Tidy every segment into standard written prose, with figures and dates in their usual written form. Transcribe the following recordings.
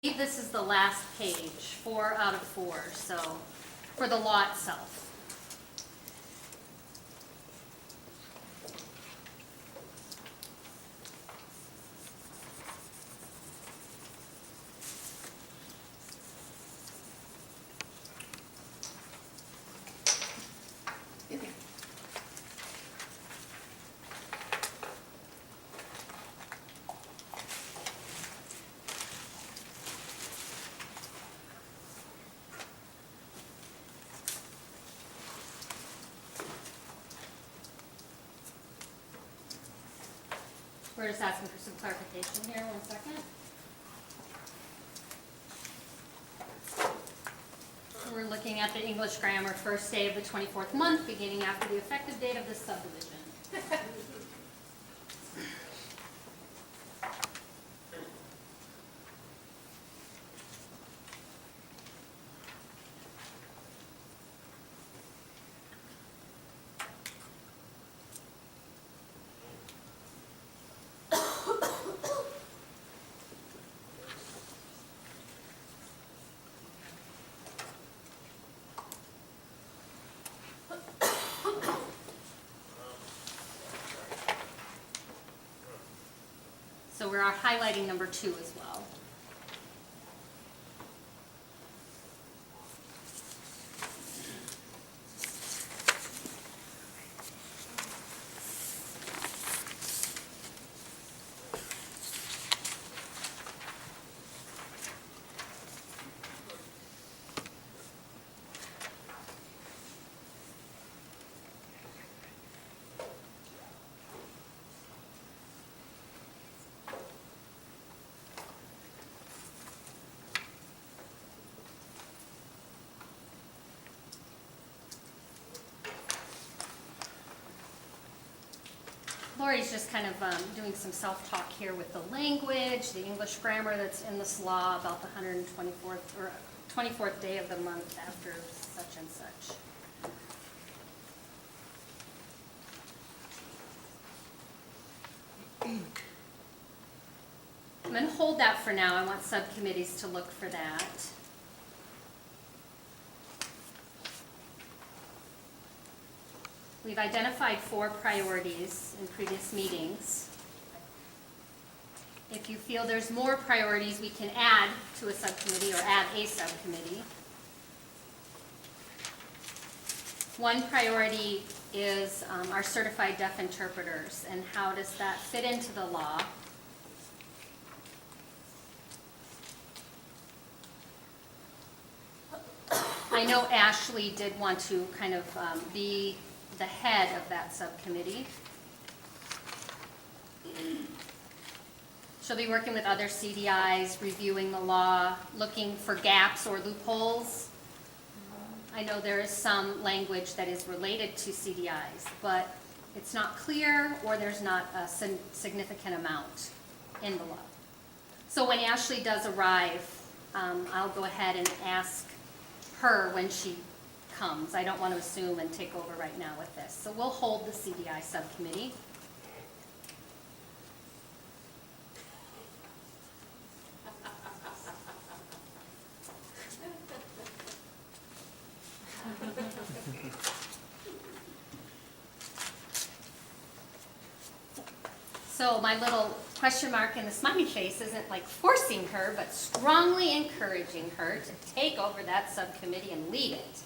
This is the last page, 4 out of 4, so for the law itself. We're just asking for some clarification here, 1 second. We're looking at the English grammar, first day of the 24th month, beginning after the effective date of this subdivision. So we are highlighting number 2 as well. Lori's just kind of doing some self-talk here with the language, the English grammar that's in this law about the 124th or 24th day of the month after such and such. I'm going to hold that for now. I want subcommittees to look for that. We've identified 4 priorities in previous meetings. If you feel there's more priorities, we can add to a subcommittee or add a subcommittee. One priority is our certified deaf interpreters, and how does that fit into the law? I know Ashley did want to kind of be the head of that subcommittee. She'll be working with other CDIs, reviewing the law, looking for gaps or loopholes. I know there is some language that is related to CDIs, but it's not clear or there's not a significant amount in the law. So when Ashley does arrive, I'll go ahead and ask her when she comes. I don't want to assume and take over right now with this. So we'll hold the CDI subcommittee. So my little question mark in the smiley face isn't like forcing her, but strongly encouraging her to take over that subcommittee and lead it.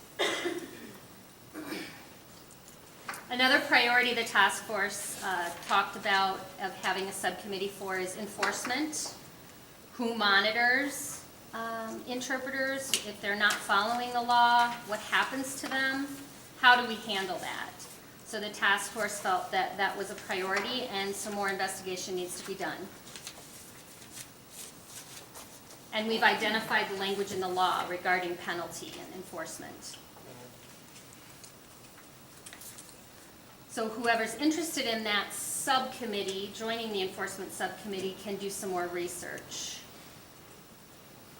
Another priority the task force talked about of having a subcommittee for is enforcement. Who monitors interpreters? If they're not following the law, what happens to them? How do we handle that? So the task force felt that that was a priority and some more investigation needs to be done. And we've identified the language in the law regarding penalty and enforcement. So whoever's interested in that subcommittee, joining the enforcement subcommittee, can do some more research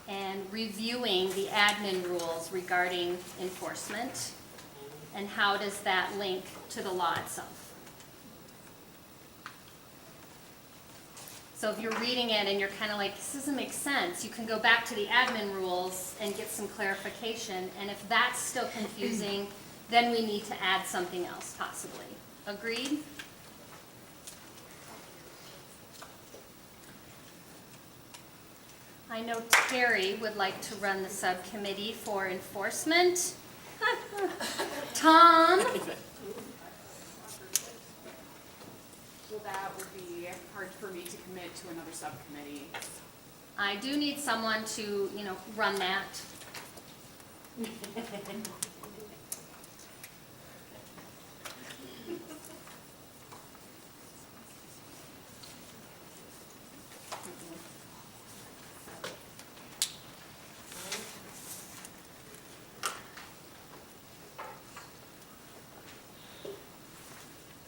and reviewing the admin rules regarding enforcement and how does that link to the law itself. So if you're reading it and you're kind of like, this doesn't make sense, you can go back to the admin rules and get some clarification. And if that's still confusing, then we need to add something else possibly. Agreed? I know Terry would like to run the subcommittee for enforcement. Tom? Well, that would be hard for me to commit to another subcommittee. I do need someone to, run that.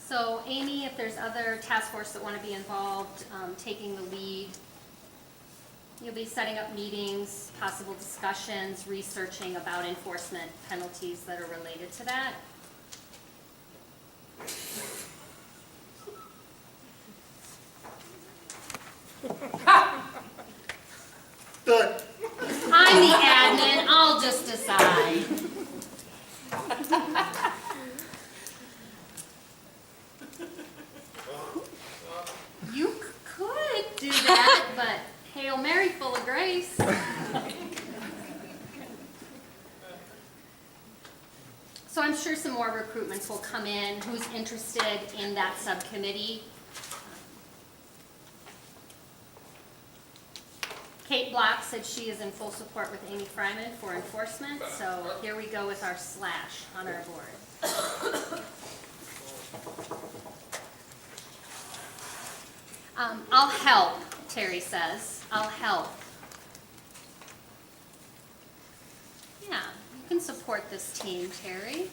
So Amy, if there's other task force that want to be involved, taking the lead, you'll be setting up meetings, possible discussions, researching about enforcement penalties that are related to that. Good. I'm the admin, I'll just decide. You could do that, but Hail Mary, full of grace. So I'm sure some more recruitments will come in. Who's interested in that subcommittee? Kate Block said she is in full support with Amy Fryman for enforcement, so here we go with our slash on our board. I'll help, Terry says. I'll help. Yeah, you can support this team, Terry.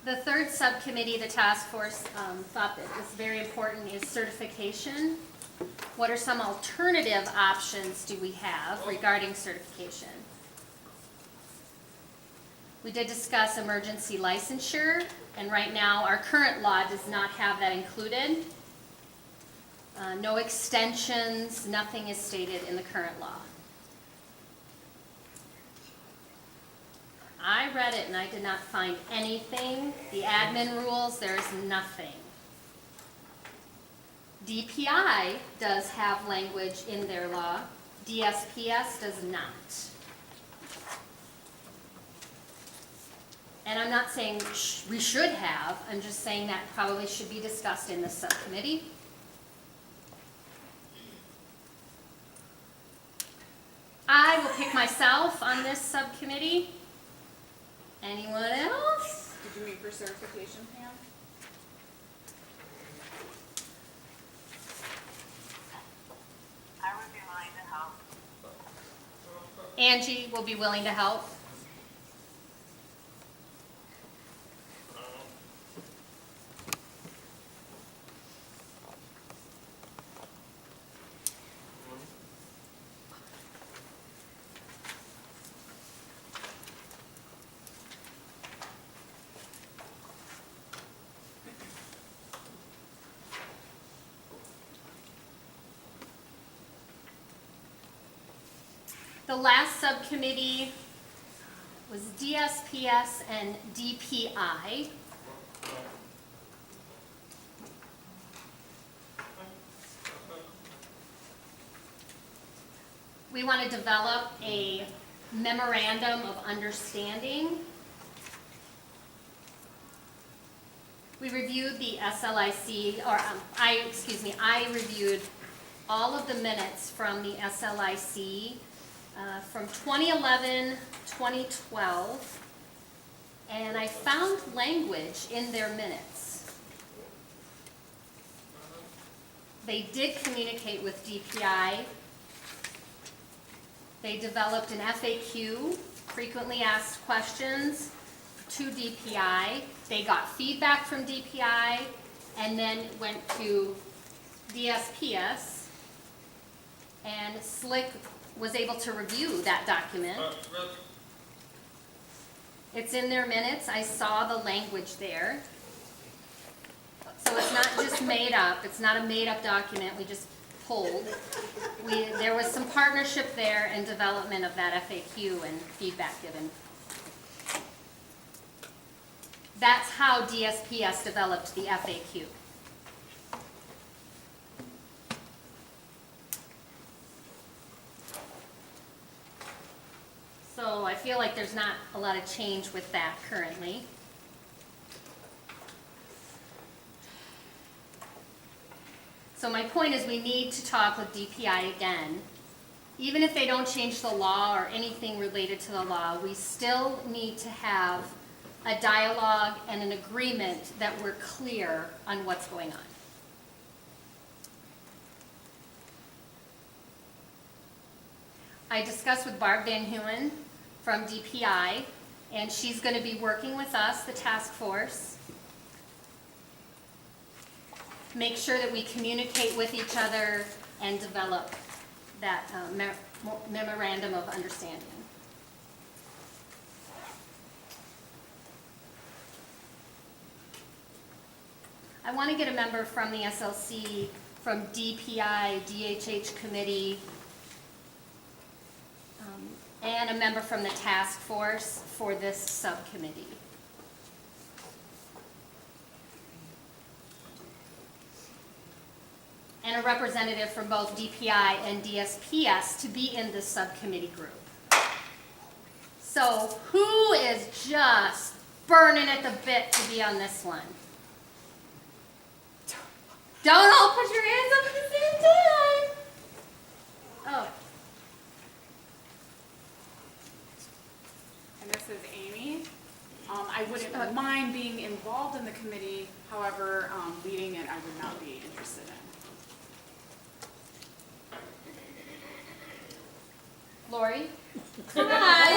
The third subcommittee the task force thought that was very important is certification. What are some alternative options do we have regarding certification? We did discuss emergency licensure, and right now our current law does not have that included. No extensions, nothing is stated in the current law. I read it and I did not find anything. The admin rules, there is nothing. DPI does have language in their law. DSPS does not. And I'm not saying we should have, I'm just saying that probably should be discussed in this subcommittee. I will pick myself on this subcommittee. Anyone else? Did you meet for certification, Pam? I would be willing to help. Angie will be willing to help. The last subcommittee was DSPS and DPI. We want to develop a memorandum of understanding. We reviewed the SLIC, I reviewed all of the minutes from the SLIC from 2011, 2012, and I found language in their minutes. They did communicate with DPI. They developed an FAQ, frequently asked questions, to DPI. They got feedback from DPI and then went to DSPS, and SLIC was able to review that document. It's in their minutes. I saw the language there. So it's not just made up, it's not a made-up document we just pulled. There was some partnership there and development of that FAQ and feedback given. That's how DSPS developed the FAQ. So I feel like there's not a lot of change with that currently. So my point is we need to talk with DPI again. Even if they don't change the law or anything related to the law, we still need to have a dialogue and an agreement that we're clear on what's going on. I discussed with Barb Van Huwen from DPI, and she's going to be working with us, the task force. Make sure that we communicate with each other and develop that memorandum of understanding. I want to get a member from the SLC, from DPI, DHH committee, and a member from the task force for this subcommittee. And a representative from both DPI and DSPS to be in this subcommittee group. So who is just burning at the bit to be on this one? Don't all put your hands up at the same time. Oh. And this is Amy. I wouldn't mind being involved in the committee, however, leading it I would not be interested in. Lori? Hi.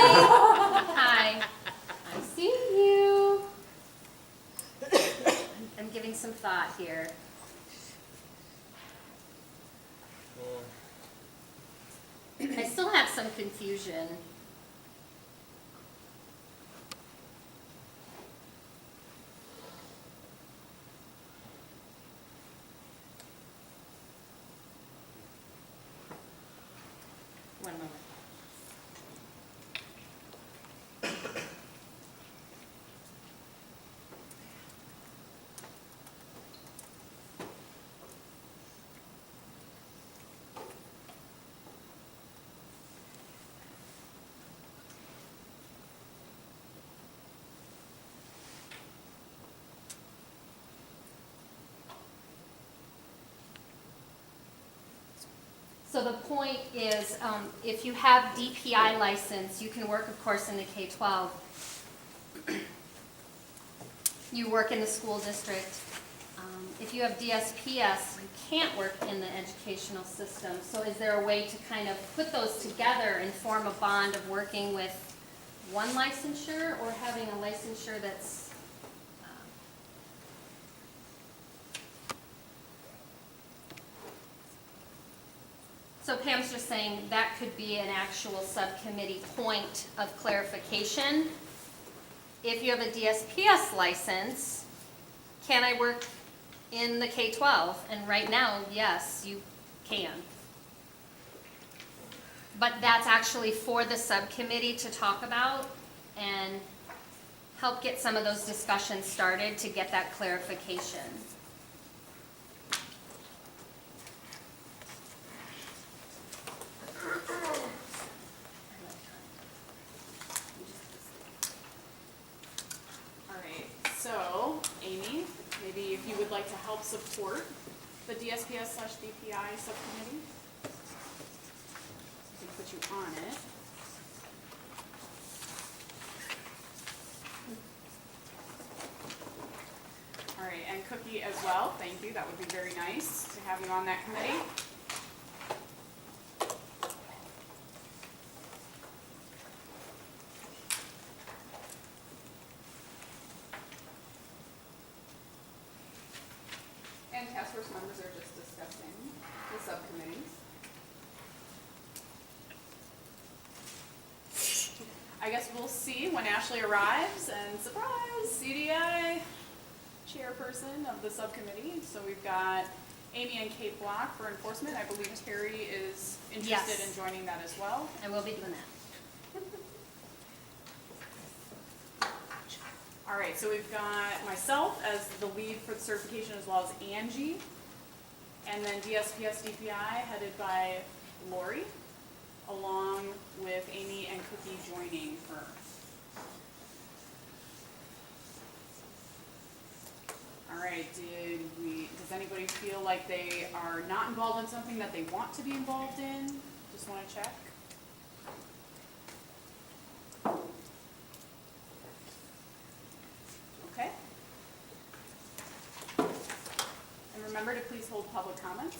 Hi. I see you. I'm giving some thought here. I still have some confusion. One moment. So the point is, if you have DPI license, you can work, of course, in the K-12. You work in the school district. If you have DSPS, you can't work in the educational system. So is there a way to kind of put those together and form a bond of working with one licensure or having a licensure that's So Pam's just saying that could be an actual subcommittee point of clarification. If you have a DSPS license, can I work in the K-12? And right now, yes, you can. But that's actually for the subcommittee to talk about and help get some of those discussions started to get that clarification. So, Amy, maybe if you would like to help support the DSPS/DPI subcommittee, I can put you on it. All right, and Cookie as well, thank you, that would be very nice to have you on that committee. And task force members are just discussing the subcommittees. I guess we'll see when Ashley arrives, and surprise, CDI chairperson of the subcommittee. So we've got Amy and Kate Block for enforcement. I believe Terry is interested Yes. in joining that as well. I will be doing that. All right, so we've got myself as the lead for the certification as well as Angie. And then DSPS DPI headed by Lori, along with Amy and Cookie joining her. All right, does anybody feel like they are not involved in something that they want to be involved in? Just want to check. Okay. And remember to please hold public comments.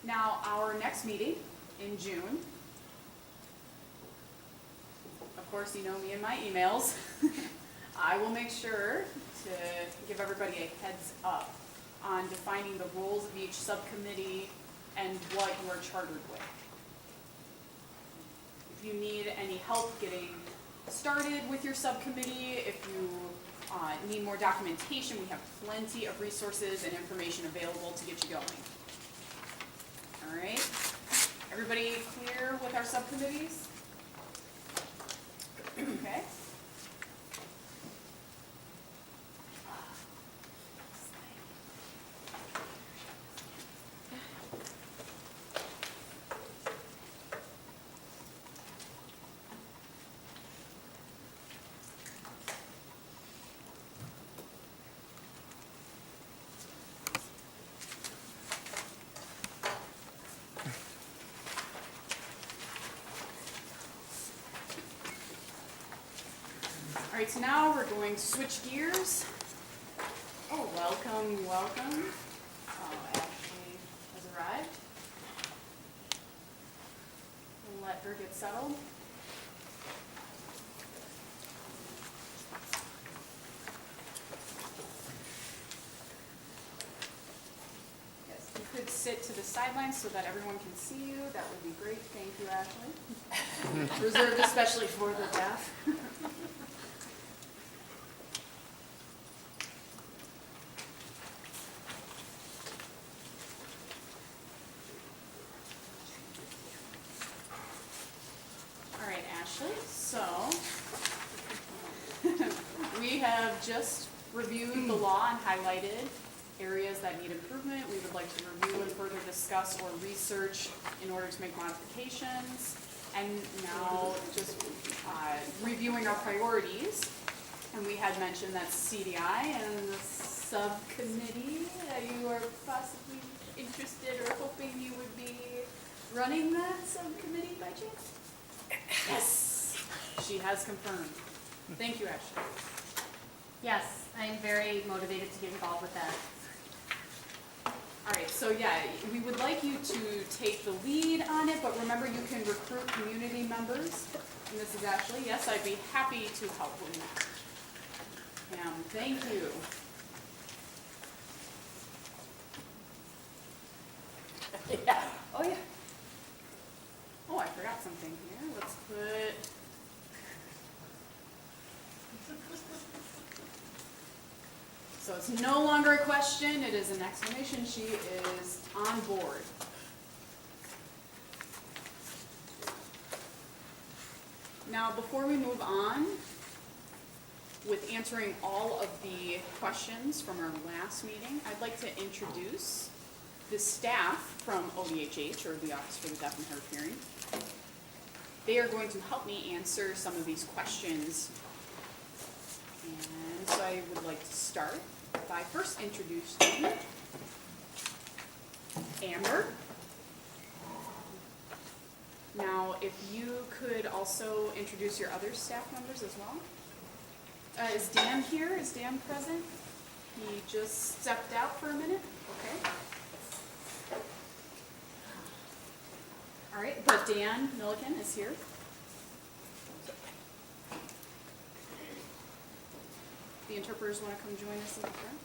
Now, our next meeting in June, of course, you know me and my emails. I will make sure to give everybody a heads up on defining the roles of each subcommittee and what you are chartered with. If you need any help getting started with your subcommittee, if you need more documentation, we have plenty of resources and information available to get you going. All right, everybody clear with our subcommittees? Okay. All right, so now we're going to switch gears. Oh, welcome, welcome. Oh, Ashley has arrived. We'll let her get settled. Yes, you could sit to the sidelines so that everyone can see you. That would be great. Thank you, Ashley. Reserved especially for the deaf. All right, Ashley, so we have just reviewed the law and highlighted areas that need improvement. We would like to review and further discuss or research in order to make modifications. And now just reviewing our priorities. And we had mentioned that CDI and the subcommittee, you are possibly interested or hoping you would be running that subcommittee by chance? Yes, she has confirmed. Thank you, Ashley. Yes, I am very motivated to get involved with that. All right, so yeah, we would like you to take the lead on it, but remember you can recruit community members. And this is Ashley. Yes, I'd be happy to help with that. Pam, thank you. Yeah. Oh, yeah. Oh, I forgot something here. Let's put. So it's no longer a question, it is an exclamation. She is on board. Now, before we move on with answering all of the questions from our last meeting, I'd like to introduce the staff from ODHH, or the Office for the Deaf and Hard of Hearing. They are going to help me answer some of these questions. And so I would like to start by first introducing Amber. Now, if you could also introduce your other staff members as well. Is Dan here? Is Dan present? He just stepped out for a minute. Okay. All right, but Dan Milliken is here. The interpreters want to come join us in the front.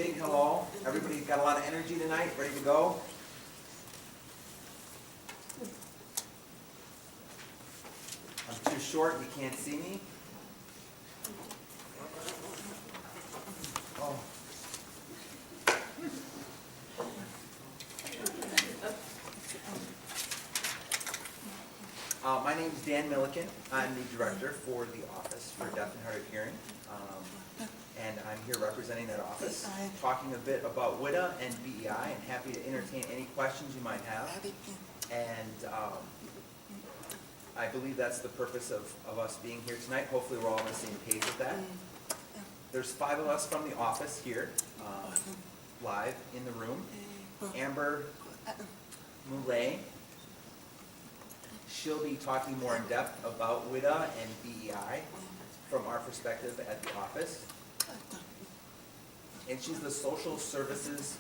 big hello. Everybody got a lot of energy tonight, ready to go? I'm too short, you can't see me. Oh. My name is Dan Milliken. I'm the director for the Office for Deaf and Hard of Hearing. And I'm here representing that office, talking a bit about WIDA and BEI, and happy to entertain any questions you might have. And I believe that's the purpose of us being here tonight. Hopefully we're all on the same page with that. There's 5 of us from the office here, live in the room. Amber Moulet, she'll be talking more in depth about WIDA and BEI from our perspective at the office. And she's the Social Services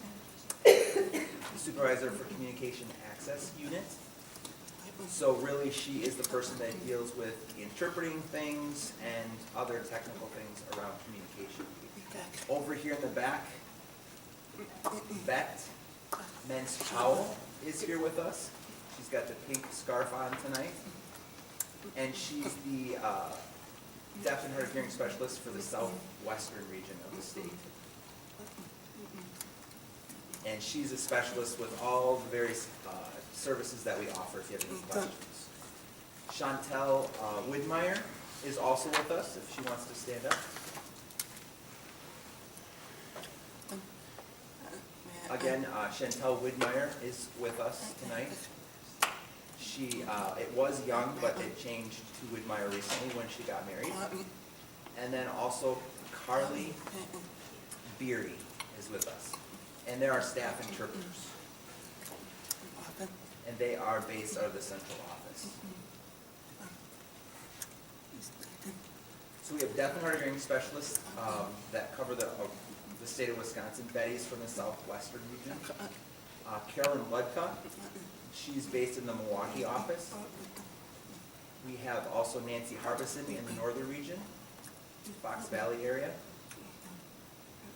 Supervisor for Communication Access Unit. So really, she is the person that deals with interpreting things and other technical things around communication. Over here in the back, Bette Mens-Powell is here with us. She's got the pink scarf on tonight. And she's the deaf and hard of hearing specialist for the southwestern region of the state. And she's a specialist with all the various services that we offer if you have any questions. Chantel Widmeyer is also with us if she wants to stand up. Again, Chantel Widmeyer is with us tonight. She, it was Young, but it changed to Widmeyer recently when she got married. And then also Carly Beery is with us. And they're our staff interpreters. And they are based out of the central office. So we have deaf and hard of hearing specialists that cover the state of Wisconsin. Betty's from the southwestern region. Carolyn Ludka, she's based in the Milwaukee office. We have also Nancy Harbison in the northern region, Fox Valley area.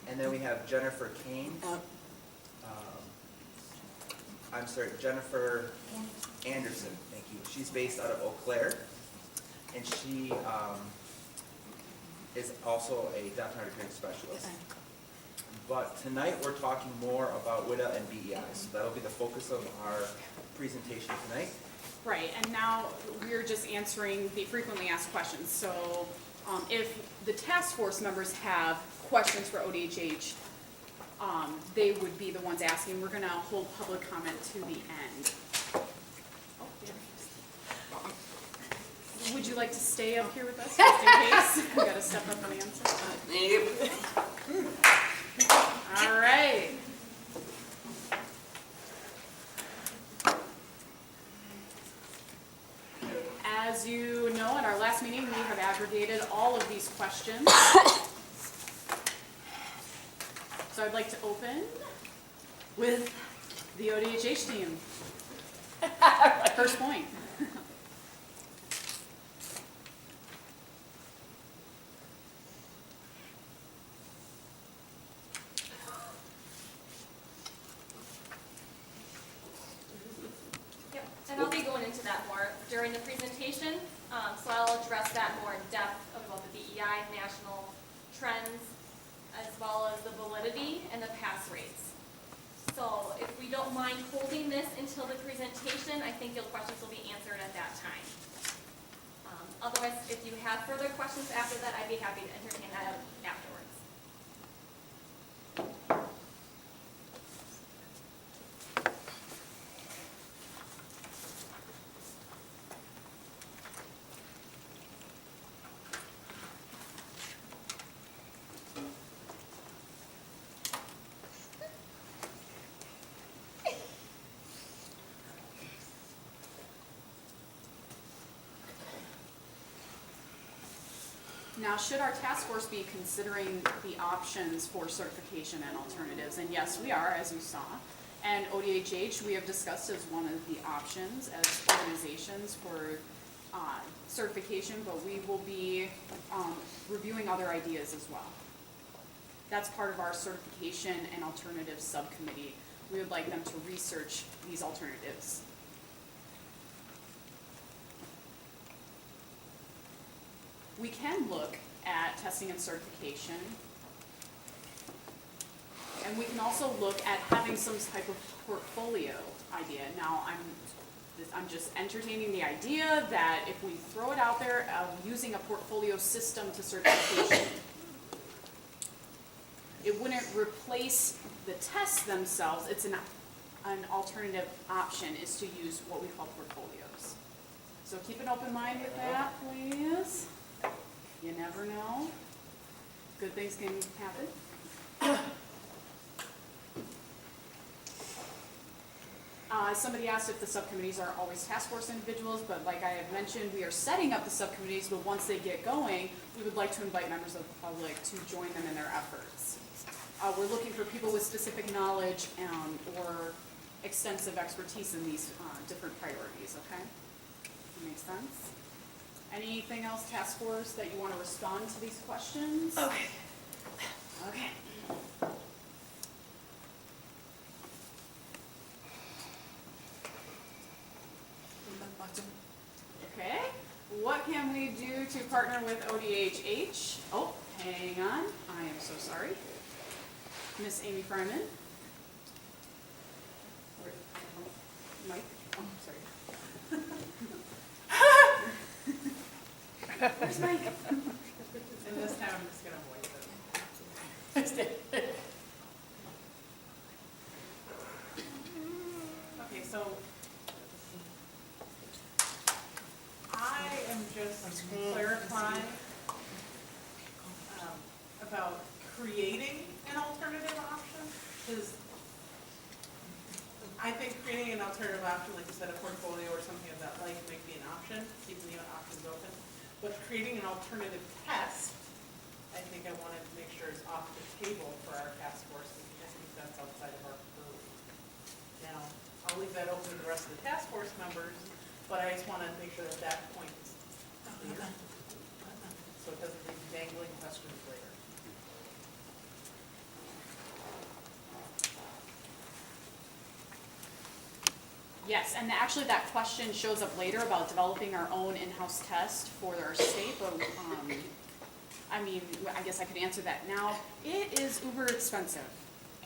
And then we have Jennifer Kane. Jennifer Anderson, thank you. She's based out of Eau Claire. And she is also a deaf and hard of hearing specialist. But tonight we're talking more about WIDA and BEI, so that'll be the focus of our presentation tonight. Right, and now we're just answering the frequently asked questions. So if the task force members have questions for ODHH, they would be the ones asking. We're going to hold public comment to the end. Would you like to stay up here with us just in case? We got to step up and answer. All right. As you know, at our last meeting, we have aggregated all of these questions. So I'd like to open with the ODHH team. First point. Yep, and I'll be going into that more during the presentation, so I'll address that more in depth about the BEI national trends, as well as the validity and the pass rates. So if we don't mind holding this until the presentation, I think your questions will be answered at that time. Otherwise, if you have further questions after that, I'd be happy to entertain that afterwards. Now, should our task force be considering the options for certification and alternatives? And yes, we are, as you saw. And ODHH, we have discussed as one of the options as organizations for certification, but we will be reviewing other ideas as well. That's part of our certification and alternatives subcommittee. We would like them to research these alternatives. We can look at testing and certification. And we can also look at having some type of portfolio idea. Now, I'm just entertaining the idea that if we throw it out there of using a portfolio system to certification, it wouldn't replace the tests themselves. It's an alternative option is to use what we call portfolios. So keep an open mind with that, please. You never know. Good things can happen. Somebody asked if the subcommittees are always task force individuals, but like I have mentioned, we are setting up the subcommittees, but once they get going, we would like to invite members of the public to join them in their efforts. We're looking for people with specific knowledge or extensive expertise in these different priorities, okay? That makes sense? Anything else, task force, that you want to respond to these questions? Okay. Okay. Okay, what can we do to partner with ODHH? Oh, hang on, I am so sorry. Miss Amy Fryman. Mike, oh, sorry. Where's Mike? And this time I'm just gonna voice it. Okay, so I am just clarifying about creating an alternative option, because I think creating an alternative option, like you said, a portfolio or something of that like might be an option, keeping the options open. But creating an alternative test, I think I wanted to make sure is off the table for our task force, because I think that's outside of our purview. Now, I'll leave that open to the rest of the task force members, but I just want to make sure that that point is clear, so it doesn't leave dangling questions later. Yes, and actually that question shows up later about developing our own in-house test for our state, but, I mean, I guess I could answer that now. It is uber expensive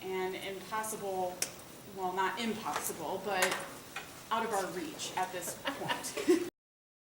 and impossible, well, not impossible, but out of our reach at this point.